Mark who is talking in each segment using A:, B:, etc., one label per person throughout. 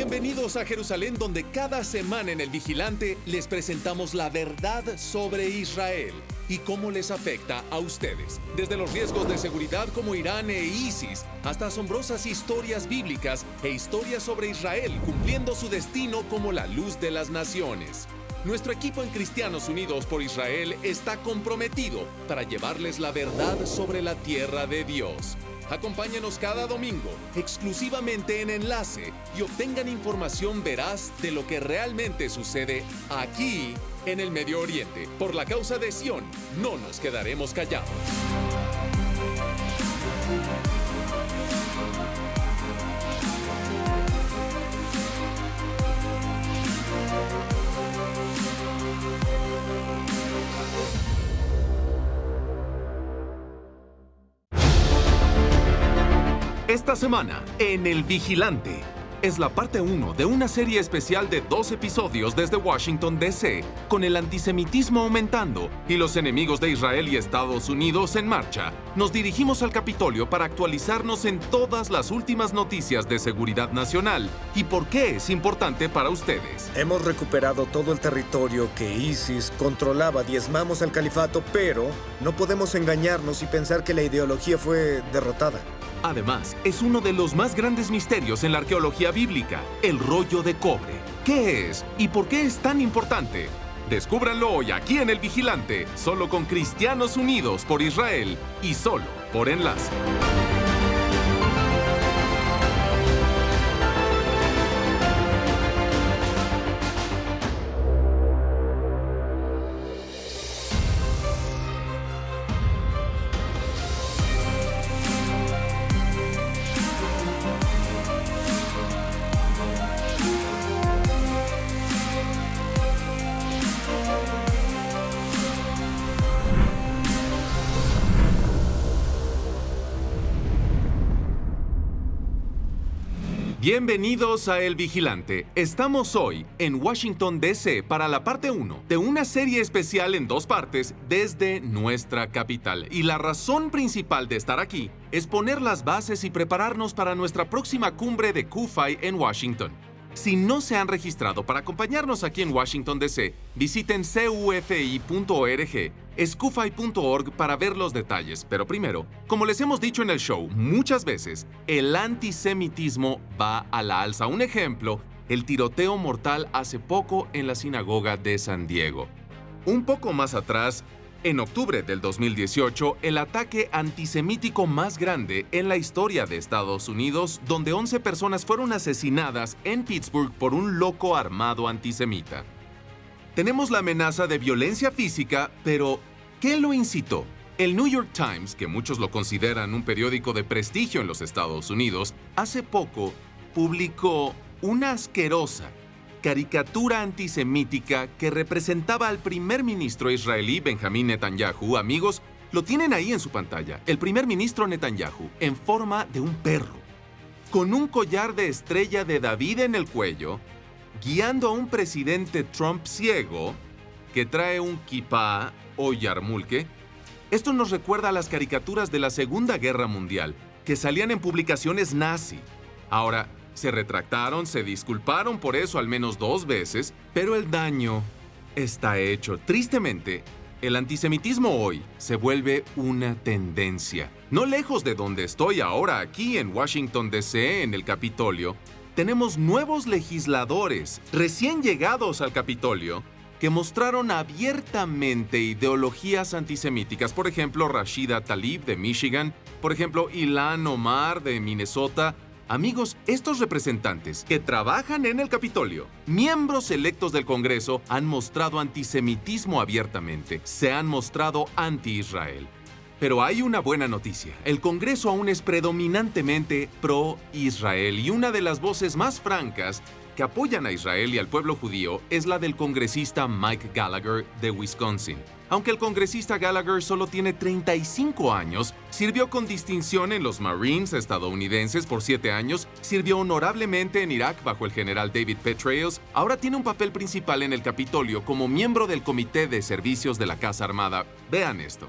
A: Bienvenidos a Jerusalén, donde cada semana en El Vigilante les presentamos la verdad sobre Israel y cómo les afecta a ustedes. Desde los riesgos de seguridad como Irán e ISIS, hasta asombrosas historias bíblicas e historias sobre Israel cumpliendo su destino como la luz de las naciones. Nuestro equipo en Cristianos Unidos por Israel está comprometido para llevarles la verdad sobre la tierra de Dios. Acompáñenos cada domingo, exclusivamente en Enlace, y obtengan información veraz de lo que realmente sucede aquí en el Medio Oriente. Por la causa de Sión, no nos quedaremos callados. Esta semana, en El Vigilante, es la parte 1 de una serie especial de 2 episodios desde Washington, D.C., con el antisemitismo aumentando y los enemigos de Israel y Estados Unidos en marcha. Nos dirigimos al Capitolio para actualizarnos en todas las últimas noticias de seguridad nacional y por qué es importante para ustedes.
B: Hemos recuperado todo el territorio que ISIS controlaba, diezmamos al califato, pero no podemos engañarnos y pensar que la ideología fue derrotada.
A: Además, es uno de los más grandes misterios en la arqueología bíblica, el rollo de cobre. ¿Qué es y por qué es tan importante? Descúbranlo hoy aquí en El Vigilante, solo con Cristianos Unidos por Israel y solo por Enlace. Bienvenidos a El Vigilante. Estamos hoy en Washington, D.C. para la parte 1 de una serie especial en 2 partes desde nuestra capital. Y la razón principal de estar aquí es poner las bases y prepararnos para nuestra próxima cumbre de CUFI en Washington. Si no se han registrado para acompañarnos aquí en Washington, D.C., visiten cufi.org, scufai.org para ver los detalles. Pero primero, como les hemos dicho en el show muchas veces, el antisemitismo va a la alza. Un ejemplo, el tiroteo mortal hace poco en la sinagoga de San Diego. Un poco más atrás, en octubre del 2018, el ataque antisemítico más grande en la historia de Estados Unidos, donde 11 personas fueron asesinadas en Pittsburgh por un loco armado antisemita. Tenemos la amenaza de violencia física, pero ¿qué lo incitó? El New York Times, que muchos lo consideran un periódico de prestigio en los Estados Unidos, hace poco publicó una asquerosa caricatura antisemítica que representaba al primer ministro israelí Benjamín Netanyahu. Amigos, lo tienen ahí en su pantalla. El primer ministro Netanyahu en forma de un perro, con un collar de estrella de David en el cuello, guiando a un presidente Trump ciego que trae un kipá o yarmulke. Esto nos recuerda a las caricaturas de la Segunda Guerra Mundial, que salían en publicaciones nazi. Ahora, se retractaron, se disculparon por eso al menos 2 veces, pero el daño está hecho. Tristemente, el antisemitismo hoy se vuelve una tendencia. No lejos de donde estoy ahora, aquí en Washington, D.C., en el Capitolio, tenemos nuevos legisladores recién llegados al Capitolio que mostraron abiertamente ideologías antisemíticas. Por ejemplo, Rashida Tlaib de Michigan, por ejemplo, Ilhan Omar de Minnesota. Amigos, estos representantes que trabajan en el Capitolio, miembros electos del Congreso, han mostrado antisemitismo abiertamente, se han mostrado anti-Israel. Pero hay una buena noticia. El Congreso aún es predominantemente pro-Israel y una de las voces más francas que apoyan a Israel y al pueblo judío es la del congresista Mike Gallagher de Wisconsin. Aunque el congresista Gallagher solo tiene 35 años, sirvió con distinción en los Marines estadounidenses por 7 años, sirvió honorablemente en Irak bajo el general David Petraeus, ahora tiene un papel principal en el Capitolio como miembro del Comité de Servicios de la Casa Armada. Vean esto.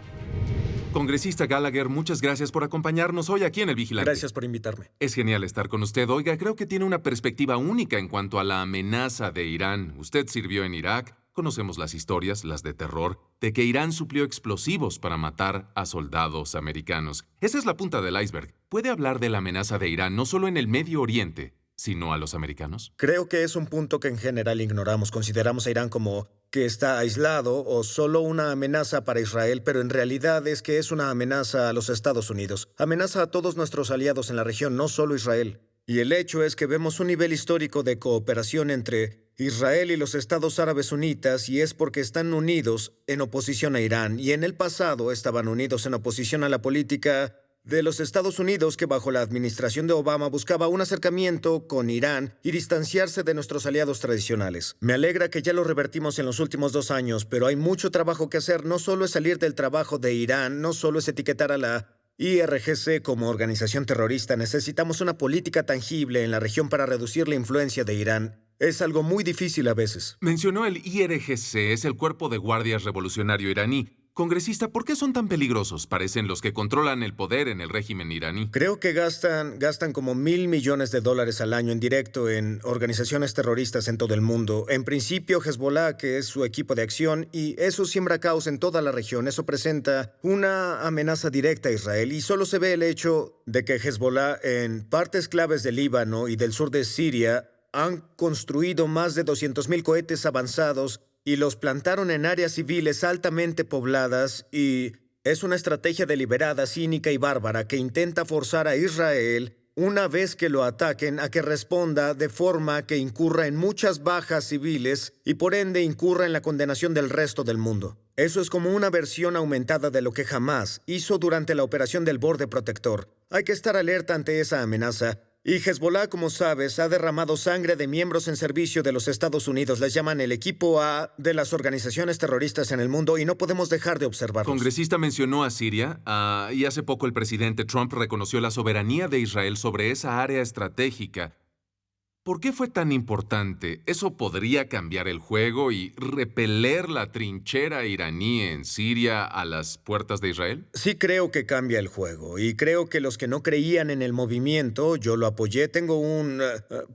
A: Congresista Gallagher, muchas gracias por acompañarnos hoy aquí en El Vigilante.
B: Gracias por invitarme.
A: Es genial estar con usted. Oiga, creo que tiene una perspectiva única en cuanto a la amenaza de Irán. Usted sirvió en Irak. Conocemos las historias, las de terror, de que Irán suplió explosivos para matar a soldados americanos. Esa es la punta del iceberg. ¿Puede hablar de la amenaza de Irán no solo en el Medio Oriente, sino a los americanos?
B: Creo que es un punto que en general ignoramos. Consideramos a Irán como que está aislado o solo una amenaza para Israel, pero en realidad es que es una amenaza a los Estados Unidos. Amenaza a todos nuestros aliados en la región, no solo Israel. Y el hecho es que vemos un nivel histórico de cooperación entre Israel y los Estados Árabes Sunitas, y es porque están unidos en oposición a Irán, y en el pasado estaban unidos en oposición a la política de los Estados Unidos, que bajo la administración de Obama buscaba un acercamiento con Irán y distanciarse de nuestros aliados tradicionales. Me alegra que ya lo revertimos en los últimos 2 años, pero hay mucho trabajo que hacer. No solo es salir del trabajo de Irán, no solo es etiquetar a la IRGC como organización terrorista. Necesitamos una política tangible en la región para reducir la influencia de Irán. Es algo muy difícil a veces.
A: Mencionó el IRGC, es el Cuerpo de Guardias Revolucionario iraní. Congresista, ¿por qué son tan peligrosos? Parecen los que controlan el poder en el régimen iraní.
B: Creo que gastan como $1,000 millones al año en directo en organizaciones terroristas en todo el mundo. En principio, Hezbollah, que es su equipo de acción, y eso siembra caos en toda la región. Eso presenta una amenaza directa a Israel, y solo se ve el hecho de que Hezbollah, en partes claves del Líbano y del sur de Siria, han construido más de 200,000 cohetes avanzados y los plantaron en áreas civiles altamente pobladas, y es una estrategia deliberada, cínica y bárbara que intenta forzar a Israel, una vez que lo ataquen, a que responda de forma que incurra en muchas bajas civiles y por ende incurra en la condenación del resto del mundo. Eso es como una versión aumentada de lo que Hamás hizo durante la operación del Borde Protector. Hay que estar alerta ante esa amenaza. Y Hezbollah, como sabes, ha derramado sangre de miembros en servicio de los Estados Unidos. Les llaman el equipo A de las organizaciones terroristas en el mundo, y no podemos dejar de observarlos.
A: Congresista mencionó a Siria, y hace poco el presidente Trump reconoció la soberanía de Israel sobre esa área estratégica. ¿Por qué fue tan importante? ¿Eso podría cambiar el juego y repeler la trinchera iraní en Siria a las puertas de Israel?
B: Sí, creo que cambia el juego, y creo que los que no creían en el movimiento, yo lo apoyé. Tengo un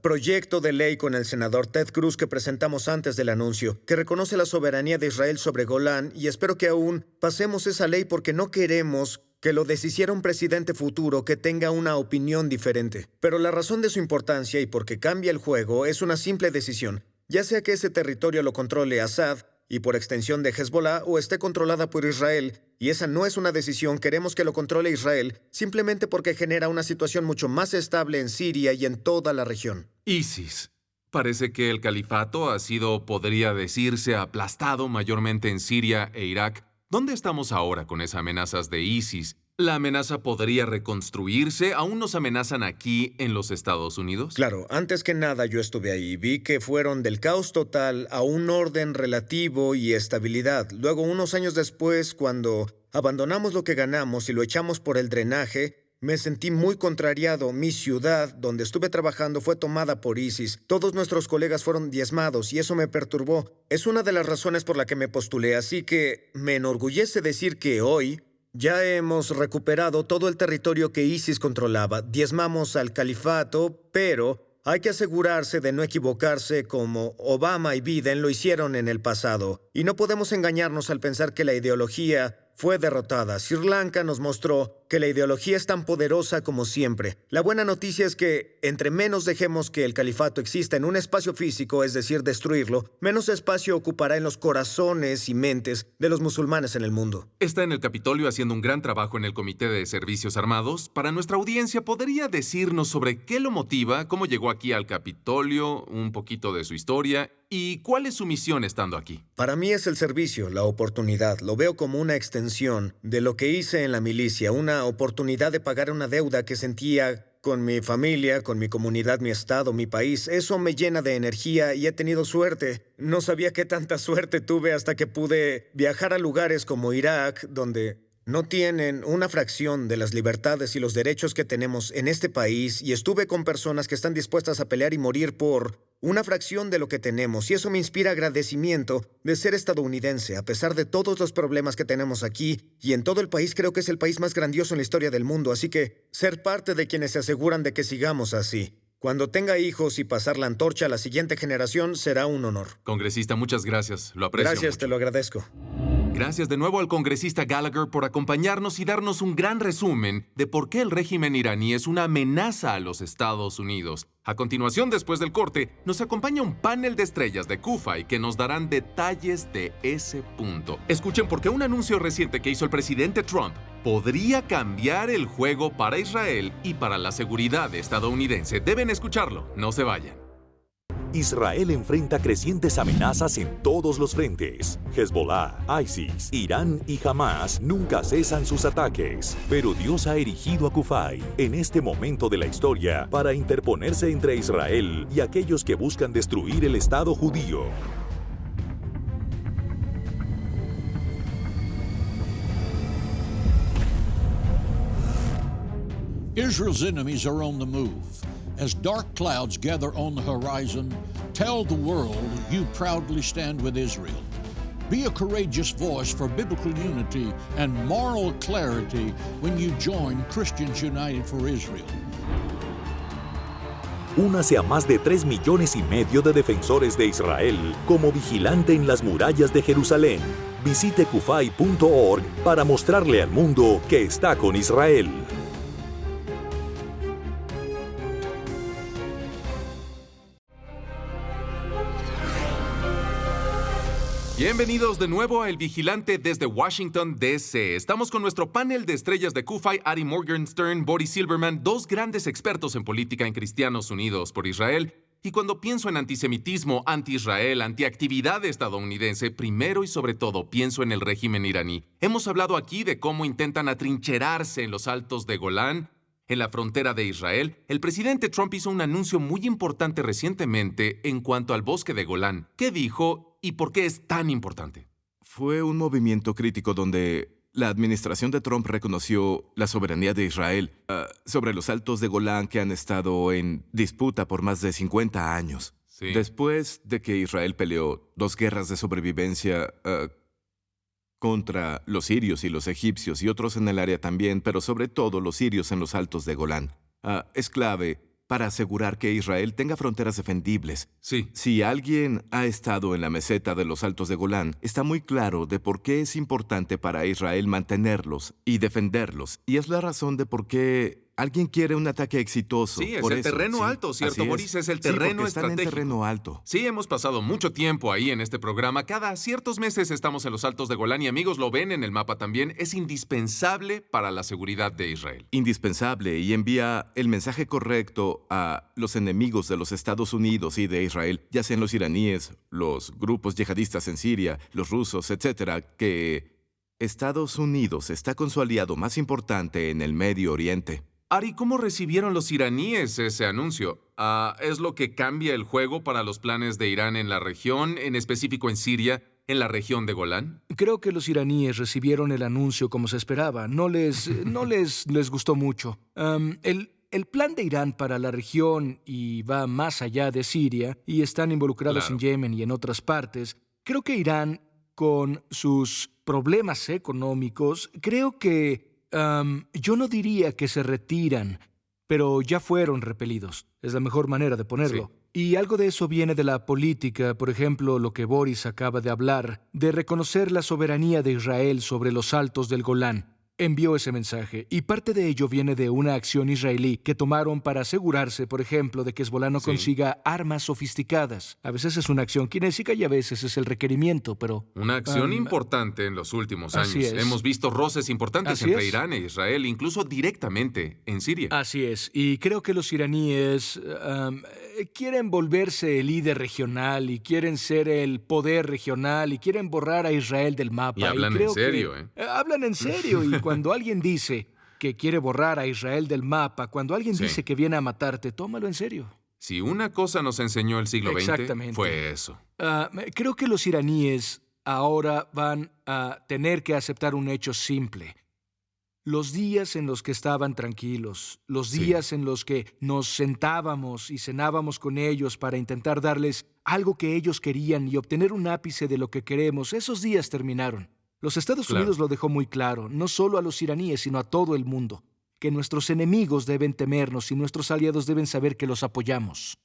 B: proyecto de ley con el senador Ted Cruz que presentamos antes del anuncio, que reconoce la soberanía de Israel sobre Golán, y espero que aún pasemos esa ley porque no queremos que lo deshiciera un presidente futuro que tenga una opinión diferente. Pero la razón de su importancia y por qué cambia el juego es una simple decisión. Ya sea que ese territorio lo controle Assad y por extensión de Hezbollah, o esté controlada por Israel, y esa no es una decisión, queremos que lo controle Israel, simplemente porque genera una situación mucho más estable en Siria y en toda la región.
A: ISIS. Parece que el califato ha sido, podría decirse, aplastado mayormente en Siria e Irak. ¿Dónde estamos ahora con esas amenazas de ISIS? ¿La amenaza podría reconstruirse? ¿Aún nos amenazan aquí en los Estados Unidos?
B: Claro, antes que nada yo estuve ahí. Vi que fueron del caos total a un orden relativo y estabilidad. Luego, unos años después, cuando abandonamos lo que ganamos y lo echamos por el drenaje, me sentí muy contrariado. Mi ciudad, donde estuve trabajando, fue tomada por ISIS. Todos nuestros colegas fueron diezmados y eso me perturbó. Es una de las razones por la que me postulé, así que me enorgullece decir que hoy ya hemos recuperado todo el territorio que ISIS controlaba. Diezmamos al califato, pero hay que asegurarse de no equivocarse como Obama y Biden lo hicieron en el pasado. Y no podemos engañarnos al pensar que la ideología fue derrotada. Sri Lanka nos mostró que la ideología es tan poderosa como siempre. La buena noticia es que entre menos dejemos que el califato exista en un espacio físico, es decir, destruirlo, menos espacio ocupará en los corazones y mentes de los musulmanes en el mundo.
A: Está en el Capitolio haciendo un gran trabajo en el Comité de Servicios Armados. Para nuestra audiencia, ¿podría decirnos sobre qué lo motiva, cómo llegó aquí al Capitolio, un poquito de su historia y cuál es su misión estando aquí?
B: Para mí es el servicio, la oportunidad. Lo veo como una extensión de lo que hice en la milicia, una oportunidad de pagar una deuda que sentía con mi familia, con mi comunidad, mi estado, mi país. Eso me llena de energía y he tenido suerte. No sabía qué tanta suerte tuve hasta que pude viajar a lugares como Irak, donde no tienen una fracción de las libertades y los derechos que tenemos en este país, y estuve con personas que están dispuestas a pelear y morir por una fracción de lo que tenemos, y eso me inspira agradecimiento de ser estadounidense. A pesar de todos los problemas que tenemos aquí y en todo el país, creo que es el país más grandioso en la historia del mundo, así que ser parte de quienes se aseguran de que sigamos así. Cuando tenga hijos y pasar la antorcha a la siguiente generación, será un honor.
A: Congresista, muchas gracias. Lo aprecio
B: Gracias,
A: mucho.
B: te lo agradezco.
A: Gracias de nuevo al congresista Gallagher por acompañarnos y darnos un gran resumen de por qué el régimen iraní es una amenaza a los Estados Unidos. A continuación, después del corte, nos acompaña un panel de estrellas de Kufay que nos darán detalles de ese punto. Escuchen por qué un anuncio reciente que hizo el presidente Trump podría cambiar el juego para Israel y para la seguridad estadounidense. Deben escucharlo, no se vayan.
C: Israel enfrenta crecientes amenazas en todos los frentes. Hezbollah, ISIS, Irán y Hamas nunca cesan sus ataques. Pero Dios ha erigido a Kufay en este momento de la historia para interponerse entre Israel y aquellos que buscan destruir el Estado judío.
D: Israel's enemies are on the move. As dark clouds gather on the horizon, tell the world you proudly stand with Israel. Be a courageous voice for biblical unity and moral clarity when you join Christians United for Israel.
C: Únase a más de 3,5 millones de defensores de Israel como vigilante en las murallas de Jerusalén. Visite kufay.org para mostrarle al mundo que está con Israel.
A: Bienvenidos de nuevo a El Vigilante desde Washington, D.C. Estamos con nuestro panel de estrellas de Kufay, Ari Morgenstern, Boris Silverman, dos grandes expertos en política en Cristianos Unidos por Israel. Y cuando pienso en antisemitismo, anti-Israel, antiactividad estadounidense, primero y sobre todo pienso en el régimen iraní. Hemos hablado aquí de cómo intentan atrincherarse en los altos de Golán, en la frontera de Israel. El presidente Trump hizo un anuncio muy importante recientemente en cuanto al bosque de Golán. ¿Qué dijo y por qué es tan importante?
E: Fue un movimiento crítico donde la administración de Trump reconoció la soberanía de Israel sobre los altos de Golán que han estado en disputa por más de 50 años.
A: Sí.
E: Después de que Israel peleó 2 guerras de sobrevivencia contra los sirios y los egipcios y otros en el área también, pero sobre todo los sirios en los altos de Golán. Es clave para asegurar que Israel tenga fronteras defendibles.
A: Sí.
E: Si alguien ha estado en la meseta de los altos de Golán, está muy claro de por qué es importante para Israel mantenerlos y defenderlos. Y es la razón de por qué alguien quiere un ataque exitoso.
A: Sí, es
E: por
A: el
E: eso,
A: terreno
E: sí,
A: alto, ¿cierto,
E: así
A: Boris? Es el
E: Sí,
A: terreno
E: porque están en
A: estratégico.
E: terreno alto.
A: Sí, hemos pasado mucho tiempo ahí en este programa. Cada ciertos meses estamos en los altos de Golán y amigos lo ven en el mapa también. Es indispensable para la seguridad de Israel.
E: Indispensable y envía el mensaje correcto a los enemigos de los Estados Unidos y de Israel, ya sean los iraníes, los grupos yihadistas en Siria, los rusos, etcétera, que Estados Unidos está con su aliado más importante en el Medio Oriente.
A: Ari, ¿cómo recibieron los iraníes ese anuncio? ¿Es lo que cambia el juego para los planes de Irán en la región, en específico en Siria, en la región de Golán?
F: Creo que los iraníes recibieron el anuncio como se esperaba. No les gustó mucho. El plan de Irán para la región y va más allá de Siria y están involucrados
A: Claro.
F: en Yemen y en otras partes. Creo que Irán, con sus problemas económicos, creo que yo no diría que se retiran, pero ya fueron repelidos. Es la mejor manera de ponerlo. Y algo de eso viene de la política, por ejemplo, lo que Boris acaba de hablar, de reconocer la soberanía de Israel sobre los altos del Golán. Envió ese mensaje, y parte de ello viene de una acción israelí que tomaron para asegurarse, por ejemplo, de que Hezbollah no
A: Sí.
F: consiga armas sofisticadas. A veces es una acción kinésica y a veces es el requerimiento, pero...
A: Una acción importante en los últimos
F: así
A: años.
F: es.
A: Hemos visto roces importantes
F: Así
A: entre
F: es.
A: Irán e Israel, incluso directamente en Siria.
F: Así es, y creo que los iraníes quieren volverse el líder regional y quieren ser el poder regional y quieren borrar a Israel del mapa.
A: Y hablan en
F: creo que-
A: serio,
F: Hablan en serio, y cuando alguien dice que quiere borrar a Israel del mapa, cuando alguien
A: Sí.
F: dice que viene a matarte, tómalo en serio.
A: Si una cosa nos enseñó el siglo XX,
F: Exactamente.
A: fue eso.
F: Creo que los iraníes ahora van a tener que aceptar un hecho simple. Los días en los que estaban tranquilos, los días en los que nos sentábamos y cenábamos con ellos para intentar darles algo que ellos querían y obtener un ápice de lo que queremos, esos días terminaron. Los Estados Unidos lo dejó muy claro, no solo a los iraníes, sino a todo el mundo, que nuestros enemigos deben temernos y nuestros aliados deben saber que los apoyamos.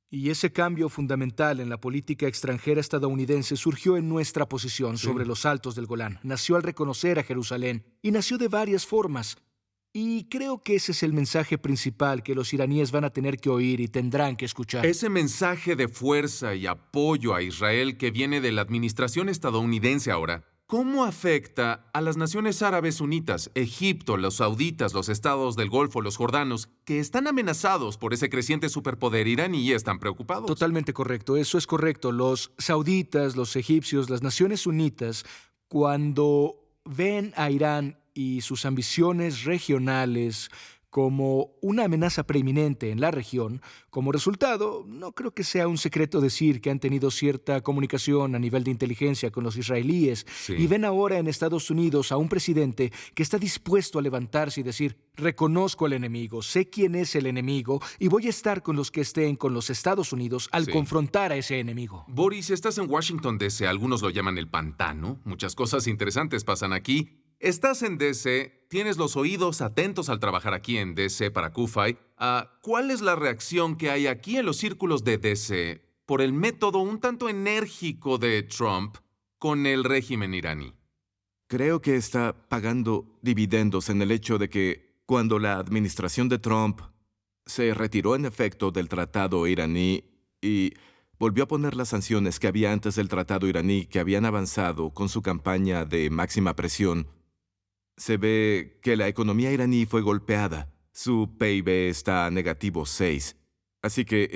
F: Y ese cambio fundamental en la política extranjera estadounidense surgió en nuestra posición sobre los altos del Golán. Nació al reconocer a Jerusalén y nació de varias formas. Y creo que ese es el mensaje principal que los iraníes van a tener que oír y tendrán que escuchar.
A: Ese mensaje de fuerza y apoyo a Israel que viene de la administración estadounidense ahora, ¿cómo afecta a las naciones árabes sunitas, Egipto, los sauditas, los estados del Golfo, los jordanos, que están amenazados por ese creciente superpoder iraní y están preocupados?
F: Totalmente correcto, eso es correcto. Los sauditas, los egipcios, las naciones sunitas, cuando ven a Irán y sus ambiciones regionales como una amenaza preeminente en la región, como resultado, no creo que sea un secreto decir que han tenido cierta comunicación a nivel de inteligencia con los israelíes y ven ahora en Estados Unidos a un presidente que está dispuesto a levantarse y decir, reconozco al enemigo, sé quién es el enemigo y voy a estar con los que estén con los Estados Unidos al confrontar a ese enemigo.
A: Boris, estás en Washington, D.C., algunos lo llaman el pantano, muchas cosas interesantes pasan aquí. Estás en D.C., tienes los oídos atentos al trabajar aquí en D.C. para CUFI. ¿Cuál es la reacción que hay aquí en los círculos de D.C. por el método un tanto enérgico de Trump con el régimen iraní?
E: Creo que está pagando dividendos en el hecho de que cuando la administración de Trump se retiró en efecto del tratado iraní y volvió a poner las sanciones que había antes del tratado iraní, que habían avanzado con su campaña de máxima presión, se ve que la economía iraní fue golpeada. Su PIB está a -6. Así que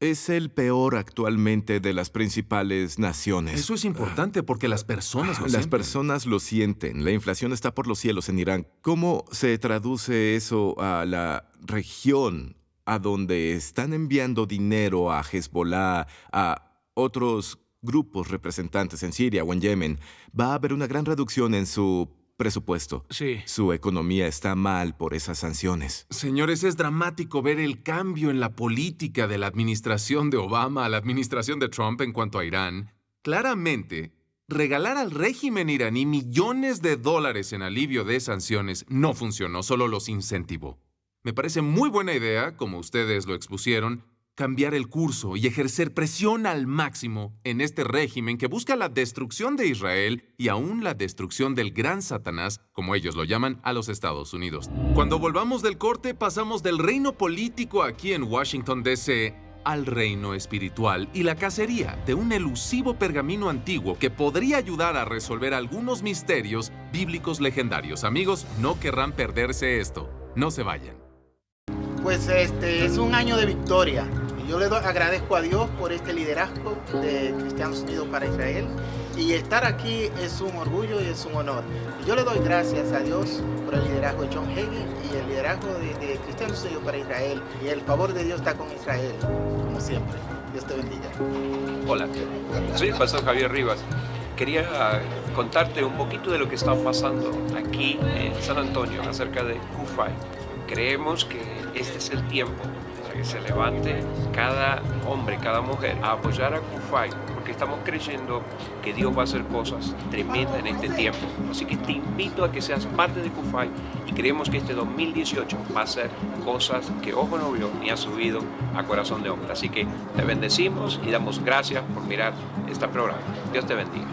E: es el peor actualmente de las principales naciones.
A: Eso es importante porque las personas lo sienten.
E: Las personas lo sienten. La inflación está por los cielos en Irán. ¿Cómo se traduce eso a la región a donde están enviando dinero a Hezbollah, a otros grupos representantes en Siria o en Yemen? Va a haber una gran reducción en su presupuesto. Su economía está mal por esas sanciones.
A: Señores, es dramático ver el cambio en la política de la administración de Obama a la administración de Trump en cuanto a Irán. Claramente, regalar al régimen iraní millones de dólares en alivio de sanciones no funcionó, solo los incentivó. Me parece muy buena idea, como ustedes lo expusieron, cambiar el curso y ejercer presión al máximo en este régimen que busca la destrucción de Israel y aún la destrucción del gran Satanás, como ellos lo llaman, a los Estados Unidos. Cuando volvamos del corte, pasamos del reino político aquí en Washington, D.C., al reino espiritual y la cacería de un elusivo pergamino antiguo que podría ayudar a resolver algunos misterios bíblicos legendarios. Amigos, no querrán perderse esto. No se vayan.
G: Pues es un año de victoria. Yo le agradezco a Dios por este liderazgo de Cristianos Unidos para Israel y estar aquí es un orgullo y es un honor. Yo le doy gracias a Dios por el liderazgo de John Hagin y el liderazgo de Cristianos Unidos para Israel, y el favor de Dios está con Israel, como siempre. Dios te bendiga.
H: Hola, soy el pastor Javier Rivas. Quería contarte un poquito de lo que está pasando aquí en San Antonio acerca de CUFI. Creemos que este es el tiempo para que se levante cada hombre, cada mujer a apoyar a CUFI, porque estamos creyendo que Dios va a hacer cosas tremendas en este tiempo. Así que te invito a que seas parte de CUFI y creemos que este 2018 va a ser cosas que ojo no vio ni ha subido a corazón de hombre. Así que te bendecimos y damos gracias por mirar este programa. Dios te bendiga.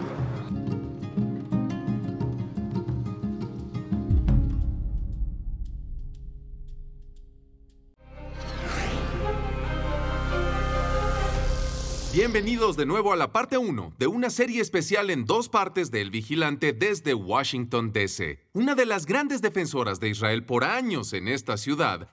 A: Bienvenidos de nuevo a la parte 1 de una serie especial en 2 partes de El Vigilante desde Washington, D.C. Una de las grandes defensoras de Israel por años en esta ciudad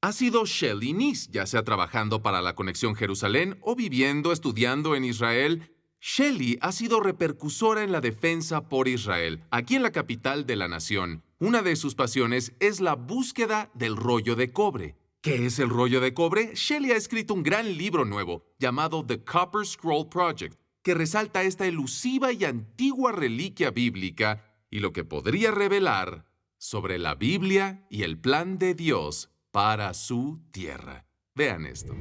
A: ha sido Shelly Neese, ya sea trabajando para la Conexión Jerusalén o viviendo, estudiando en Israel. Shelly ha sido repercusora en la defensa por Israel, aquí en la capital de la nación. Una de sus pasiones es la búsqueda del rollo de cobre. ¿Qué es el rollo de cobre? Shelly ha escrito un gran libro nuevo llamado The Copper Scroll Project, que resalta esta elusiva y antigua reliquia bíblica y lo que podría revelar sobre la Biblia y el plan de Dios para su tierra. Vean esto.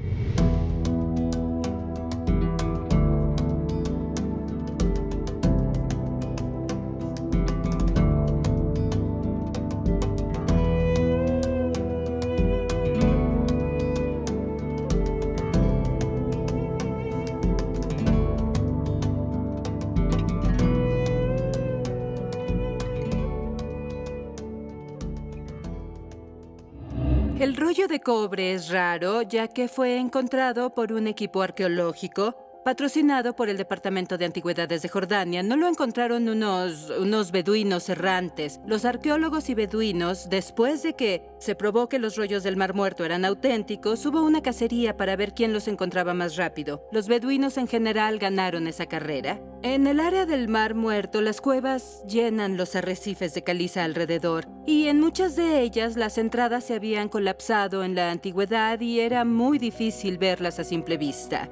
I: El rollo de cobre es raro, ya que fue encontrado por un equipo arqueológico patrocinado por el Departamento de Antigüedades de Jordania. No lo encontraron unos beduinos errantes. Los arqueólogos y beduinos, después de que se probó que los rollos del Mar Muerto eran auténticos, hubo una cacería para ver quién los encontraba más rápido. Los beduinos en general ganaron esa carrera. En el área del Mar Muerto, las cuevas llenan los arrecifes de caliza alrededor, y en muchas de ellas las entradas se habían colapsado en la antigüedad y era muy difícil verlas a simple vista.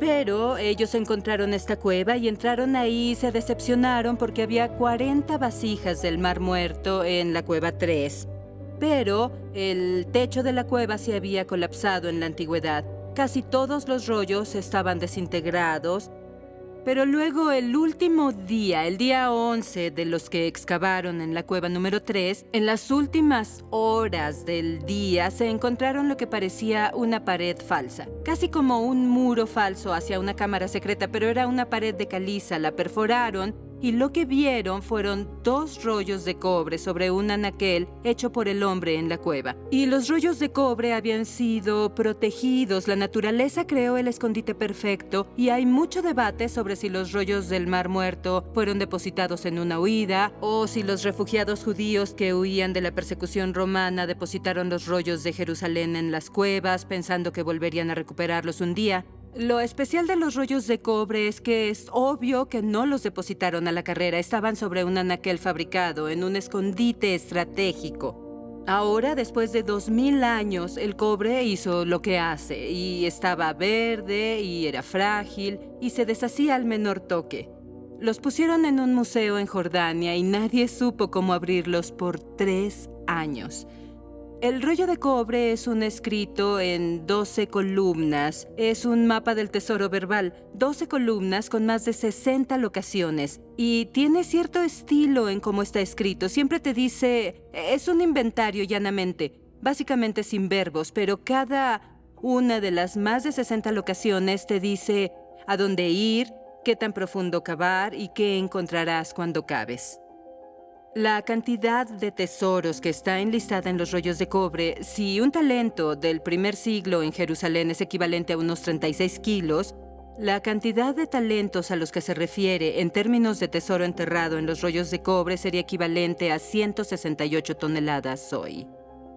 I: Pero ellos encontraron esta cueva y entraron ahí y se decepcionaron porque había 40 vasijas del Mar Muerto en la cueva 3. Pero el techo de la cueva se había colapsado en la antigüedad. Casi todos los rollos estaban desintegrados. Pero luego el último día, el día 11 de los que excavaron en la cueva número 3, en las últimas horas del día se encontraron lo que parecía una pared falsa. Casi como un muro falso hacia una cámara secreta, pero era una pared de caliza. La perforaron y lo que vieron fueron 2 rollos de cobre sobre un anaquel hecho por el hombre en la cueva. Y los rollos de cobre habían sido protegidos. La naturaleza creó el escondite perfecto y hay mucho debate sobre si los rollos del Mar Muerto fueron depositados en una huida o si los refugiados judíos que huían de la persecución romana depositaron los rollos de Jerusalén en las cuevas pensando que volverían a recuperarlos un día. Lo especial de los rollos de cobre es que es obvio que no los depositaron a la carrera. Estaban sobre un anaquel fabricado en un escondite estratégico. Ahora, después de 2000 años, el cobre hizo lo que hace y estaba verde y era frágil y se deshacía al menor toque. Los pusieron en un museo en Jordania y nadie supo cómo abrirlos por 3 años. El rollo de cobre es un escrito en 12 columnas. Es un mapa del tesoro verbal. 12 columnas con más de 60 locaciones. Y tiene cierto estilo en cómo está escrito. Siempre te dice... Es un inventario llanamente. Básicamente sin verbos, pero cada una de las más de 60 locaciones te dice a dónde ir, qué tan profundo cavar y qué encontrarás cuando caves. La cantidad de tesoros que está enlistada en los rollos de cobre, si un talento del primer siglo en Jerusalén es equivalente a unos 36 kilos, la cantidad de talentos a los que se refiere en términos de tesoro enterrado en los rollos de cobre sería equivalente a 168 toneladas hoy.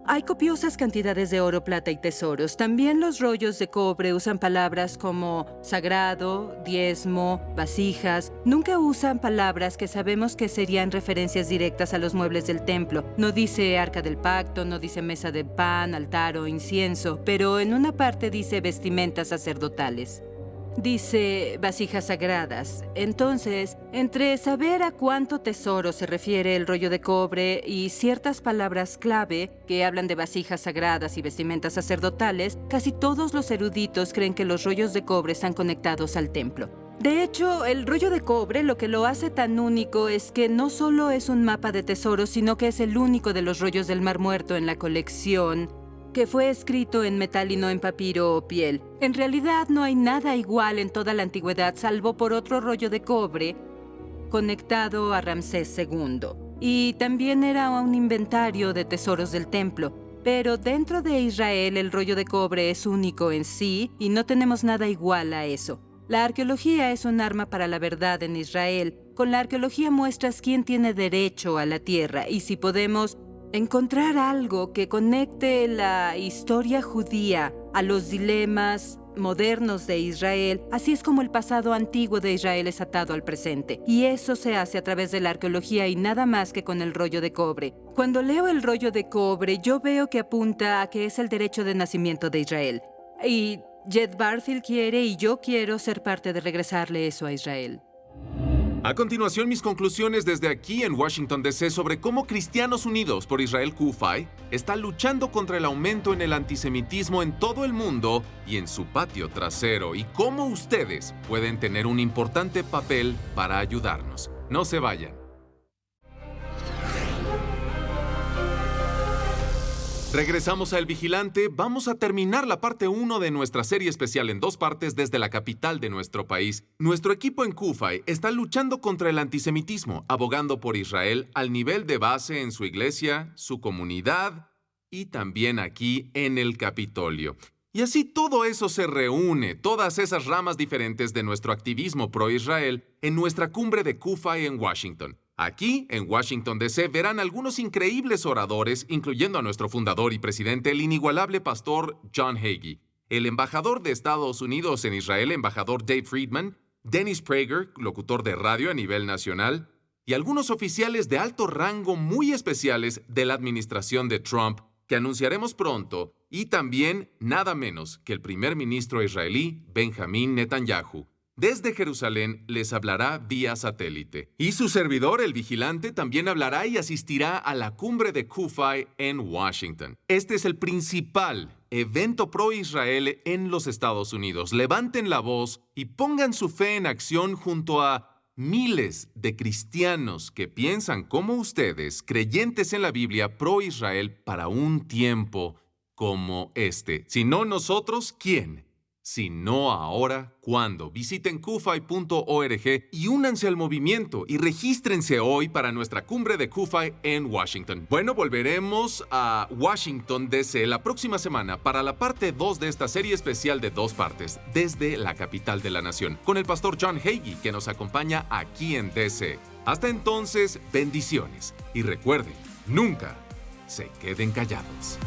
I: Hay copiosas cantidades de oro, plata y tesoros. También los rollos de cobre usan palabras como sagrado, diezmo, vasijas. Nunca usan palabras que sabemos que serían referencias directas a los muebles del templo. No dice arca del pacto, no dice mesa de pan, altar o incienso, pero en una parte dice vestimentas sacerdotales. Dice vasijas sagradas. Entonces, entre saber a cuánto tesoro se refiere el rollo de cobre y ciertas palabras clave que hablan de vasijas sagradas y vestimentas sacerdotales, casi todos los eruditos creen que los rollos de cobre están conectados al templo. De hecho, el rollo de cobre lo que lo hace tan único es que no solo es un mapa de tesoros, sino que es el único de los rollos del Mar Muerto en la colección que fue escrito en metal y no en papiro o piel. En realidad no hay nada igual en toda la antigüedad, salvo por otro rollo de cobre conectado a Ramsés II. Y también era un inventario de tesoros del templo. Pero dentro de Israel el rollo de cobre es único en sí y no tenemos nada igual a eso. La arqueología es un arma para la verdad en Israel. Con la arqueología muestras quién tiene derecho a la tierra y si podemos encontrar algo que conecte la historia judía a los dilemas modernos de Israel, así es como el pasado antiguo de Israel es atado al presente. Y eso se hace a través de la arqueología y nada más que con el rollo de cobre. Cuando leo el rollo de cobre, yo veo que apunta a que es el derecho de nacimiento de Israel. Y Jed Barfield quiere y yo quiero ser parte de regresarle eso a Israel.
A: A continuación, mis conclusiones desde aquí en Washington, D.C. sobre cómo Cristianos Unidos por Israel CUFAI está luchando contra el aumento en el antisemitismo en todo el mundo y en su patio trasero, y cómo ustedes pueden tener un importante papel para ayudarnos. No se vayan. Regresamos a El Vigilante. Vamos a terminar la parte 1 de nuestra serie especial en 2 partes desde la capital de nuestro país. Nuestro equipo en CUFAI está luchando contra el antisemitismo, abogando por Israel al nivel de base en su iglesia, su comunidad y también aquí en el Capitolio. Y así todo eso se reúne, todas esas ramas diferentes de nuestro activismo pro-Israel, en nuestra cumbre de CUFAI en Washington. Aquí, en Washington, D.C., verán algunos increíbles oradores, incluyendo a nuestro fundador y presidente, el inigualable pastor John Hagee, el embajador de Estados Unidos en Israel, embajador Dave Friedman, Dennis Prager, locutor de radio a nivel nacional, y algunos oficiales de alto rango muy especiales de la administración de Trump, que anunciaremos pronto, y también nada menos que el primer ministro israelí, Benjamín Netanyahu. Desde Jerusalén les hablará vía satélite. Y su servidor, el Vigilante, también hablará y asistirá a la cumbre de CUFAI en Washington. Este es el principal evento pro-Israel en los Estados Unidos. Levanten la voz y pongan su fe en acción junto a miles de cristianos que piensan como ustedes, creyentes en la Biblia pro-Israel para un tiempo como este. Si no nosotros, ¿quién? Si no ahora, ¿cuándo? Visiten cufai.org y únanse al movimiento y regístrense hoy para nuestra cumbre de CUFAI en Washington. Bueno, volveremos a Washington, D.C. la próxima semana para la parte 2 de esta serie especial de 2 partes, desde la capital de la nación, con el pastor John Hagee, que nos acompaña aquí en D.C. Hasta entonces, bendiciones. Y recuerden, nunca se queden callados.